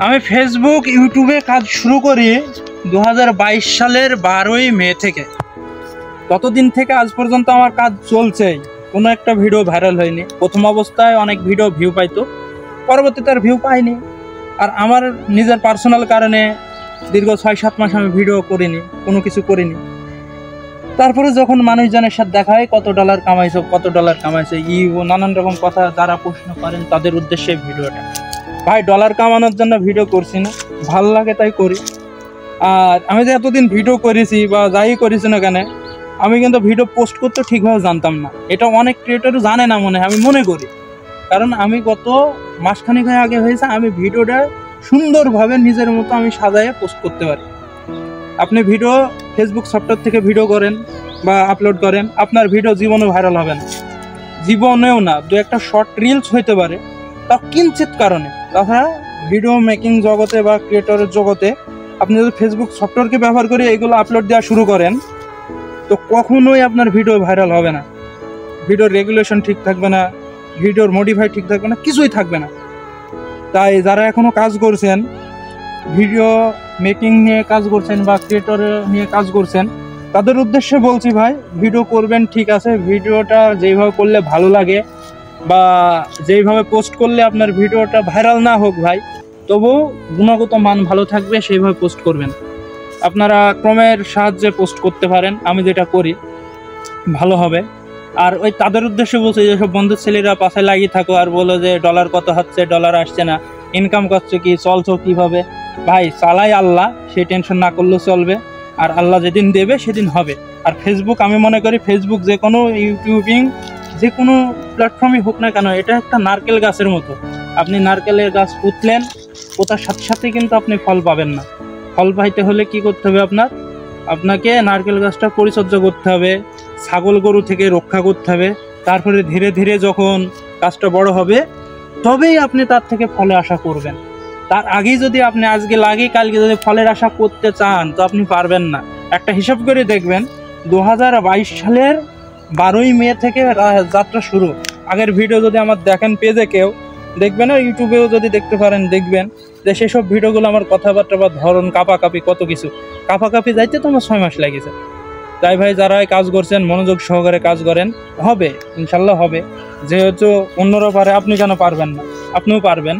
আমি ফেসবুক ইউটিউবে কাজ শুরু করি 2022 সালের 12ই মে থেকে। ততদিন থেকে আজ পর্যন্ত আমার কাজ চলছেই, কোনো একটা ভিডিও ভাইরাল হয়নি। প্রথম অবস্থায় অনেক ভিডিও ভিউ পাইতো, পরবর্তীতে আর ভিউ পাইনি। আর আমার নিজের পার্সোনাল কারণে দীর্ঘ 6-7 মাস আমি ভিডিও করিনি, কোনো কিছু করিনি। তারপরে যখন মানুষজনের সাথে দেখা হয় কত ডলার কামাইছো নানান রকম কথা যারা প্রশ্ন করেন তাদের উদ্দেশ্যে ভিডিওটা। ভাই, ডলার কামানোর জন্য ভিডিও করছি না, ভাল লাগে তাই করি। আর আমি যে এতদিন ভিডিও করেছি বা যাই করেছি না কেন, আমি কিন্তু ভিডিও পোস্ট করতে ঠিকভাবে জানতাম না। এটা অনেক ক্রিয়েটরও জানে না মনে হয়, আমি মনে করি। কারণ আমি গত মাসখানেক আগে হয়েছে, আমি ভিডিওটা সুন্দরভাবে নিজের মতো আমি সাজাইয়ে পোস্ট করতে পারি। আপনি ভিডিও ফেসবুক সফটওয়্যার থেকে ভিডিও করেন বা আপলোড করেন, আপনার ভিডিও জীবনেও ভাইরাল হবে না, জীবনেও না। দু একটা শর্ট রিলস হইতে পারে, তা কিঞ্চিত কারণে। তাছাড়া ভিডিও মেকিং জগতে বা ক্রিয়েটরের জগতে আপনি যদি ফেসবুক সফটওয়্যারকে ব্যবহার করে এগুলো আপলোড দেওয়া শুরু করেন, তো কখনোই আপনার ভিডিও ভাইরাল হবে না। ভিডিওর রেগুলেশন ঠিক থাকবে না, ভিডিওর মডিফাই ঠিক থাকবে না, কিছুই থাকবে না। তাই যারা এখনও কাজ করছেন, ভিডিও মেকিং নিয়ে কাজ করছেন বা ক্রিয়েটর নিয়ে কাজ করছেন, তাদের উদ্দেশ্যে বলছি, ভাই ভিডিও করবেন ঠিক আছে, ভিডিওটা যেইভাবে করলে ভালো লাগে বা যেইভাবে পোস্ট করলে আপনার ভিডিওটা ভাইরাল না হোক ভাই, তবুও গুণগত মান ভালো থাকবে, সেইভাবে পোস্ট করবেন। আপনারা ক্রমের সাহায্যে পোস্ট করতে পারেন, আমি যেটা করি ভালো হবে। আর ওই তাদের উদ্দেশ্যে বলছি, যেসব বন্ধুর ছেলেরা পাশে লাগিয়ে থাকো আর বলো যে ডলার কত হচ্ছে, ডলার আসছে না, ইনকাম করছো কি, চলছো কীভাবে। ভাই, চালাই আল্লাহ, সেই টেনশন না করলেও চলবে। আর আল্লাহ যেদিন দেবে সেদিন হবে। আর ফেসবুক, আমি মনে করি ফেসবুক যে কোনো ইউটিউবিং যে কোনো প্ল্যাটফর্মই হোক না কেন, এটা একটা নারকেল গাছের মতো। আপনি নারকেলের গাছ পুঁতলেন, পোতার সাথে সাথে কিন্তু আপনি ফল পাবেন না। ফল পাইতে হলে কি করতে হবে আপনাকে নারকেল গাছটা পরিচর্যা করতে হবে, ছাগল গরু থেকে রক্ষা করতে হবে। তারপরে ধীরে ধীরে যখন গাছটা বড় হবে, তবেই আপনি তার থেকে ফলে আশা করবেন। তার আগেই যদি আপনি আজকে লাগিয়ে কালকে যদি ফলের আশা করতে চান, তো আপনি পারবেন না। একটা হিসাব করে দেখবেন, 2022 সালের 12ই মে থেকে যাত্রা শুরু। আগের ভিডিও যদি আমার দেখেন পেজে কেউ দেখবেন, আর ইউটিউবেও যদি দেখতে পারেন দেখবেন যে সেসব ভিডিওগুলো আমার কথাবার্তা বা ধরন, কাপাকাপি, কত কিছু কাপাকাপি যাইতে তো আমার 6 মাস লেগেছে। তাই ভাই, যারা কাজ করছেন মনোযোগ সহকারে কাজ করেন, হবে ইনশাল্লাহ হবে। যেহেতু অন্যরা পারে, আপনি কেন পারবেন না? আপনিও পারবেন।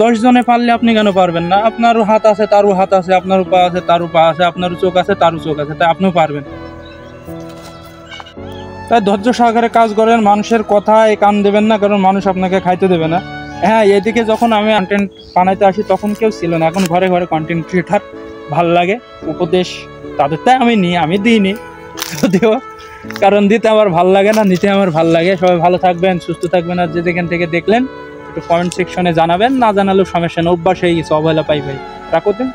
10 জনে পারলে আপনি কেন পারবেন না? আপনারও হাত আছে, তারও হাত আছে, আপনারও পা আছে, তারও পা আছে, আপনারও চোখ আছে, তারও চোখ আছে, তাই আপনিও পারবেন। তাই ধৈর্য সহকারে কাজ করেন, মানুষের কথায় কান দেবেন না, কারণ মানুষ আপনাকে খাইতে দেবে না। হ্যাঁ, এদিকে যখন আমি কন্টেন্ট বানাইতে আসি তখন কেউ ছিল না, এখন ঘরে ঘরে কন্টেন্ট ক্রিয়েটার। ভাল লাগে উপদেশ তাদের, তাই আমি দিইনি যদিও, কারণ দিতে আমার ভাল লাগে না, নিতে আমার ভাল লাগে। সবাই ভালো থাকবেন, সুস্থ থাকবেন। আর যে যেখান থেকে দেখলেন একটু কমেন্ট সেকশনে জানাবেন, না জানালেও সমস্যা নেই, অভ্যাস হয়ে গেছে, অবহেলা পাই ভাই। রাখো দিন।